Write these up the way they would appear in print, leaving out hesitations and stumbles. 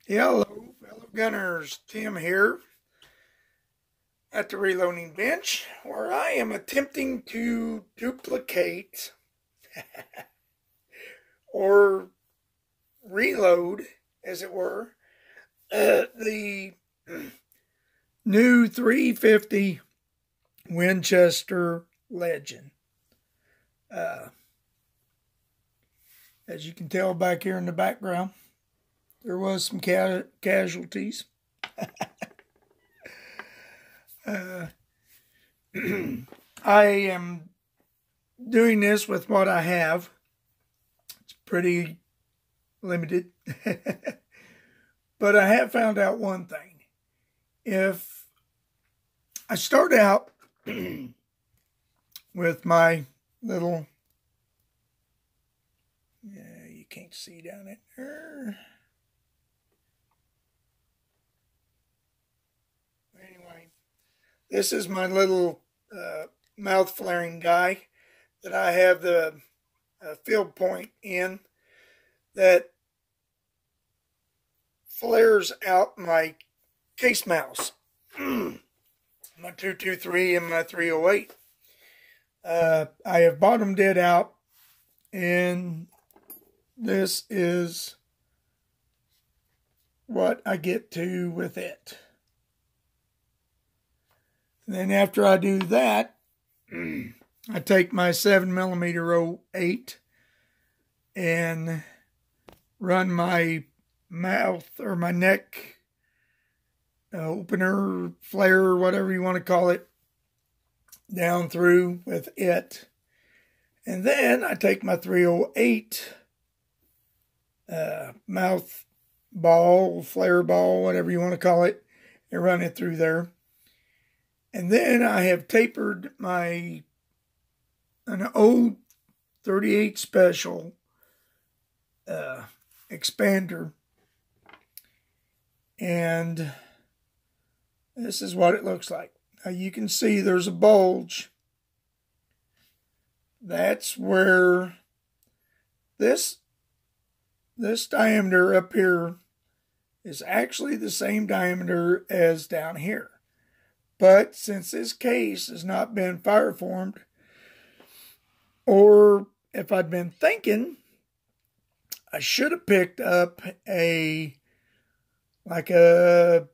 Hello, fellow gunners. Tim here at the reloading bench, where I am attempting to duplicate or reload, as it were, the new 350 Winchester Legend. As you can tell back here in the background, there was some casualties. I am doing this with what I have. It's pretty limited. But I have found out one thing. If I start out with my little, you can't see down it there. Anyway, this is my little mouth flaring guy that I have the field point in that flares out my case mouse, my 223 and my 308. I have bottomed it out, and this is what I get to with it. And then after I do that, I take my 7mm 08 and run my mouth or my neck opener, flare, whatever you want to call it, down through with it. And then I take my 308 mouth ball, flare ball, whatever you want to call it, and run it through there. And then I have tapered an old 38 special expander. And this is what it looks like. Now you can see there's a bulge. That's where this diameter up here is actually the same diameter as down here. But since this case has not been fire formed, or if I'd been thinking, I should have picked up like a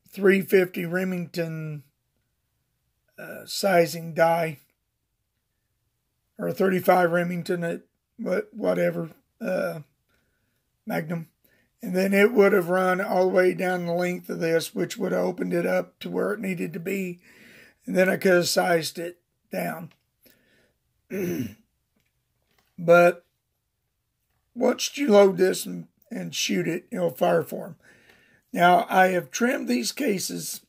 350 Remington sizing die, or a 35 Remington at whatever Magnum. And then it would have run all the way down the length of this, which would have opened it up to where it needed to be. And then I could have sized it down. But once you load this and shoot it, it'll fire form. Now, I have trimmed these cases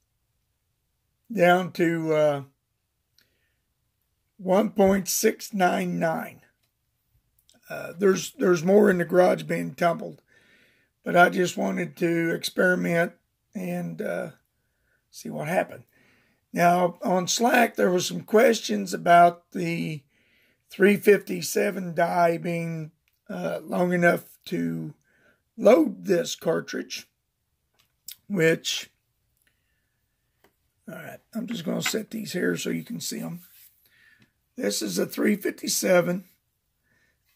down to 1.699. There's more in the garage being tumbled. But I just wanted to experiment and see what happened. Now, on Slack, there was some questions about the 357 die being long enough to load this cartridge, which, all right, I'm just going to set these here so you can see them. This is a 357,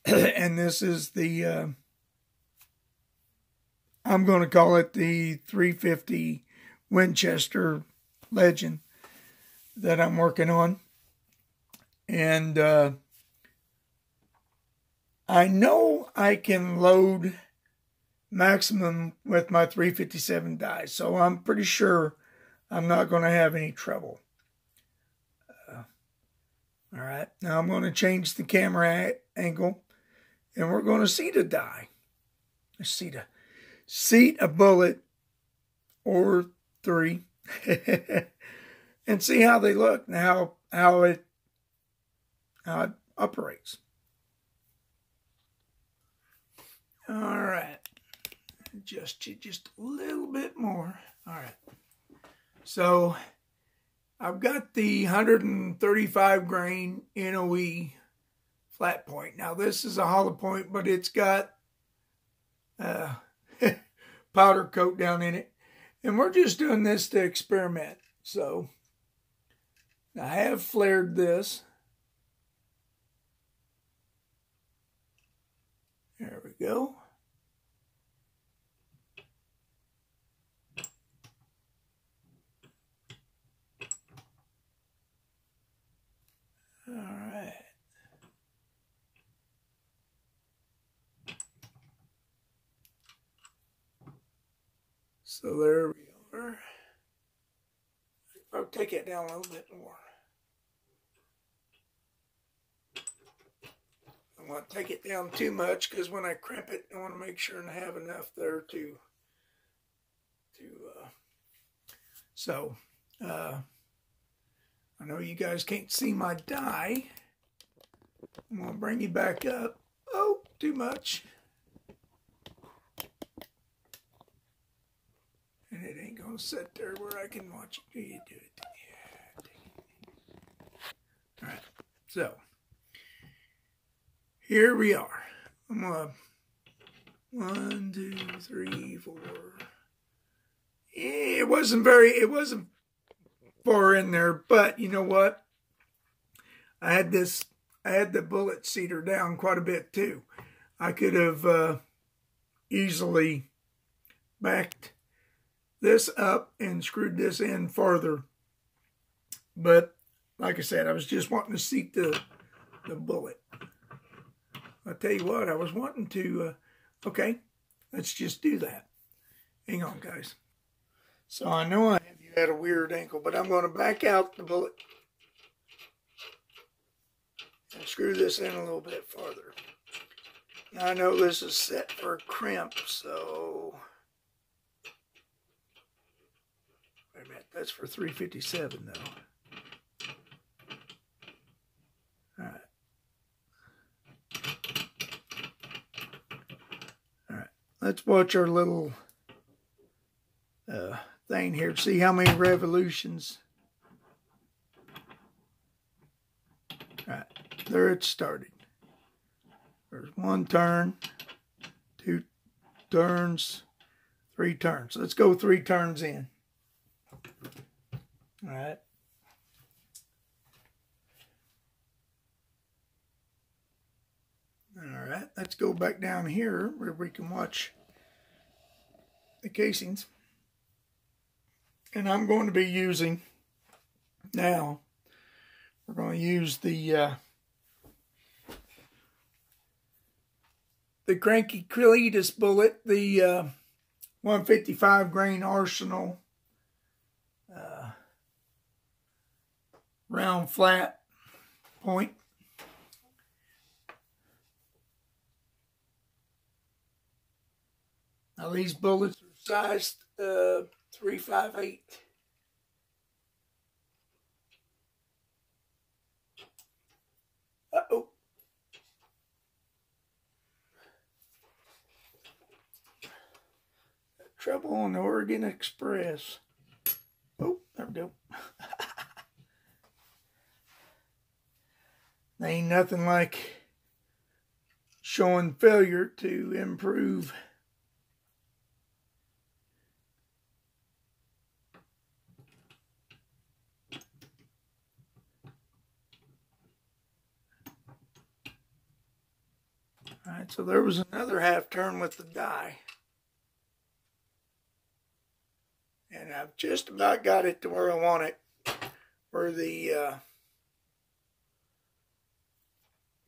and this is the... I'm going to call it the 350 Winchester Legend that I'm working on. And I know I can load maximum with my 357 die, so I'm pretty sure I'm not going to have any trouble. All right, now I'm going to change the camera angle, and we're going to seat a die. Seat a bullet or three and see how they look and how it operates. All right, just a little bit more. All right, so I've got the 135 grain NOE flat point. Now this is a hollow point, but it's got powder coat down in it. And we're just doing this to experiment. So I have flared this. There we go. All right. So there we are. I'll take it down a little bit more. I don't want to take it down too much because when I crimp it, I want to make sure and have enough there I know you guys can't see my die. I'm going to bring you back up. Oh, too much. And it ain't going to sit there where I can watch you do it. Yeah. All right. So, here we are. I'm going to 1, 2, 3, 4. It wasn't far in there, but you know what? I had the bullet cedar down quite a bit too. I could have easily backed this up and screwed this in farther. But like I said, I was just wanting to seat the bullet. I'll tell you what, I was wanting to, okay, let's just do that. Hang on, guys. So I know I have you at a weird ankle, but I'm going to back out the bullet and screw this in a little bit farther. Now I know this is set for a crimp, so wait a minute, that's for 357 though. All right. All right, let's watch our little thing here to see how many revolutions. All right, there it started. There's 1 turn, 2 turns, 3 turns. Let's go 3 turns in. All right. All right, let's go back down here where we can watch the casings. And I'm going to be using, now, we're going to use the Cranky Cletus bullet, the 155 grain Arsenal round flat point. Now these bullets are sized 358. Uh-oh. Trouble on the Oregon Express. Oh, there we go. There ain't nothing like showing failure to improve. All right, so there was another half turn with the die. And I've just about got it to where I want it, where the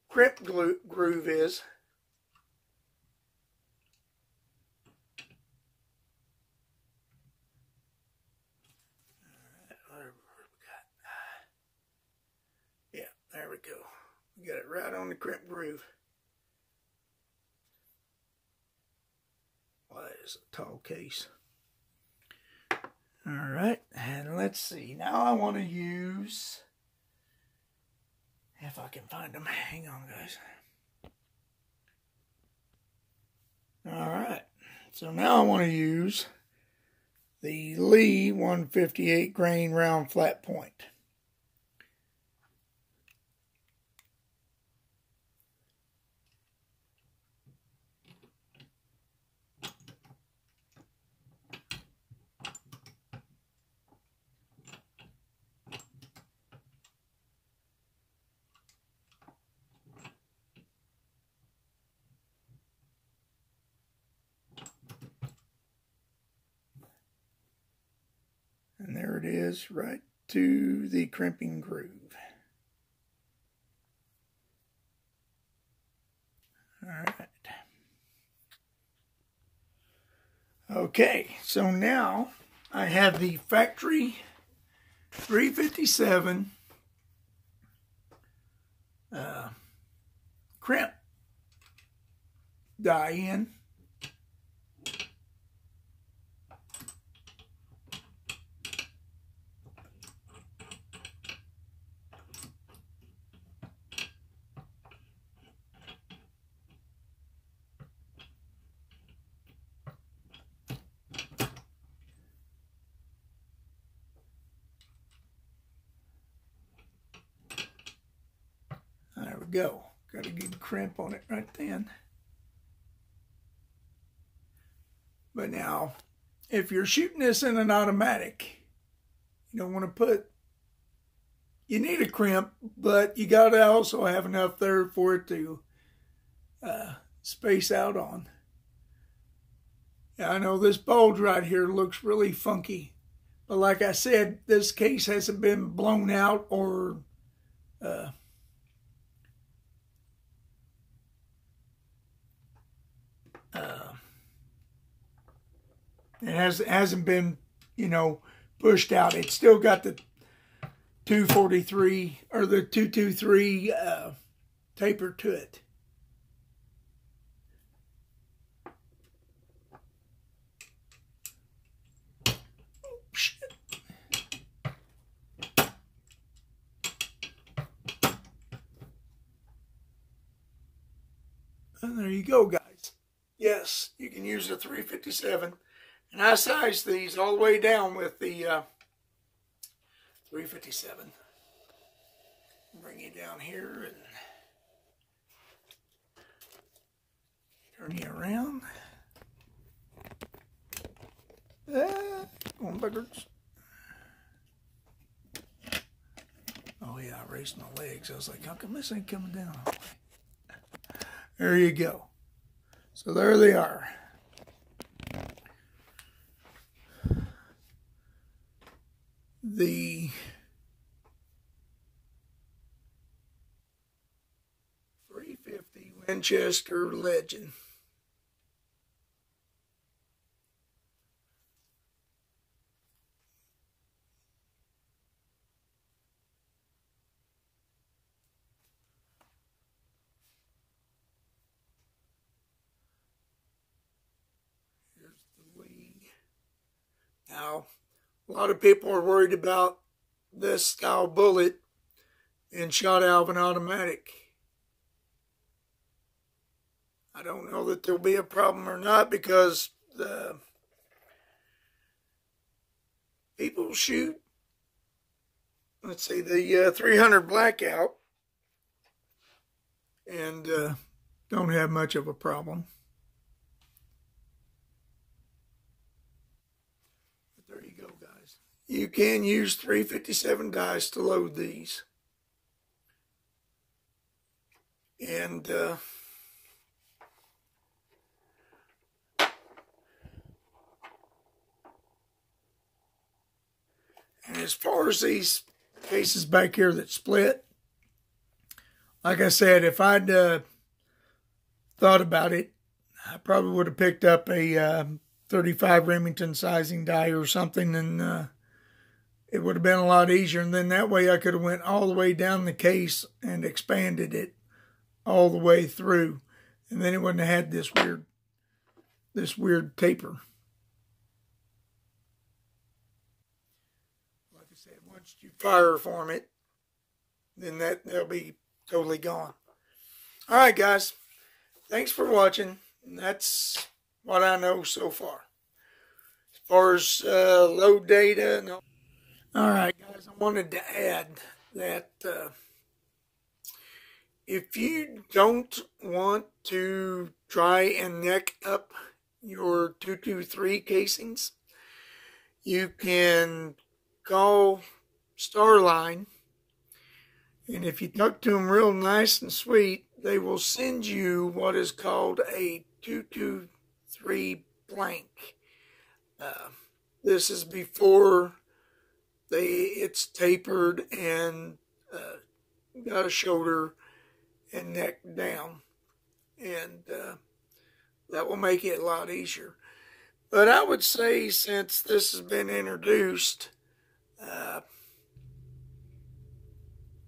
crimp groove is. All right, yeah, there we go. We got it right on the crimp groove. Well, that is a tall case. All right, and let's see. Now I want to use, if I can find them. Hang on, guys. All right, so now I want to use the Lee 158 grain round flat point. There it is, right to the crimping groove. All right. Okay, so now I have the factory 357 crimp die in. There we go. Got a good crimp on it right then. But now, if you're shooting this in an automatic, you don't want to put, you need a crimp, but you got to also have enough there for it to space out on. Yeah, I know this bulge right here looks really funky, but like I said, this case hasn't been blown out or it hasn't been, you know, pushed out. It's still got the 243 or the 223 taper to it. Oh, shit. And there you go, guys. Yes, you can use the 357. And I sized these all the way down with the 357. Bring you down here and turn you around. Come on, buggers. Oh yeah, I raised my legs. I was like, how come this ain't coming down all the way? There you go. So there they are. The .350 Winchester Legend. Here's the lead. Now, a lot of people are worried about this style bullet and shot out of an automatic. I don't know that there'll be a problem or not, because the people shoot, let's see, the 300 blackout and don't have much of a problem. But there you go, guys. You can use 357 dice to load these. And as far as these cases back here that split, like I said, if I'd thought about it, I probably would have picked up a 35 Remington sizing die or something, and it would have been a lot easier. And then that way I could have went all the way down the case and expanded it all the way through, and then it wouldn't have had this weird taper. Like I said, once you fire form it, then they'll be totally gone. All right, guys. Thanks for watching. And that's what I know so far. As far as load data. No. All right, guys. I wanted to add that if you don't want to try and neck up your 223 casings, you can call Starline, and if you talk to them real nice and sweet, they will send you what is called a 223 blank. This is before it's tapered and got a shoulder and neck down, and that will make it a lot easier. But I would say, since this has been introduced,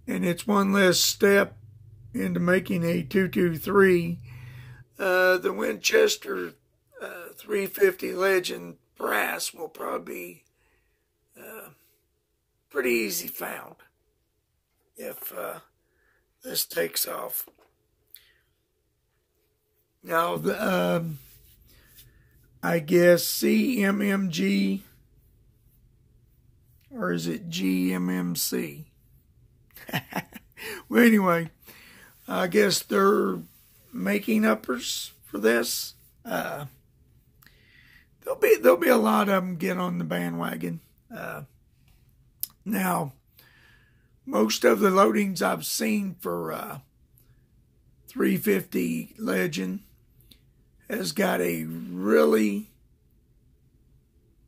and it's one less step into making a 223, the Winchester 350 Legend brass will probably be pretty easy found if this takes off. Now, I guess CMMG, or is it GMMC? Well, anyway, I guess they're making uppers for this. There'll be a lot of them get on the bandwagon. Now, most of the loadings I've seen for 350 Legend has got a really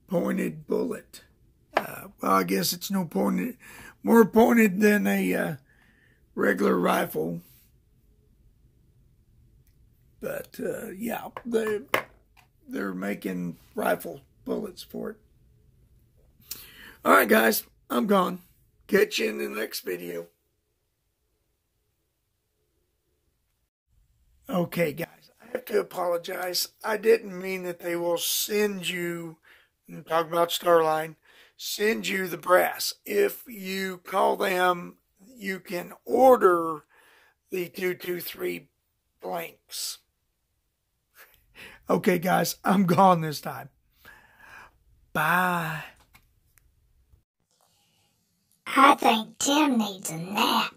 pointed bullet. Well, I guess it's more pointed than a regular rifle. But yeah, they're making rifle bullets for it. All right, guys, I'm gone. Catch you in the next video. Okay, guys, I have to apologize. I didn't mean that they will send you, talk about Starline, send you the brass. If you call them, you can order the 223 blanks. Okay, guys, I'm gone this time. Bye. I think Tim needs a nap.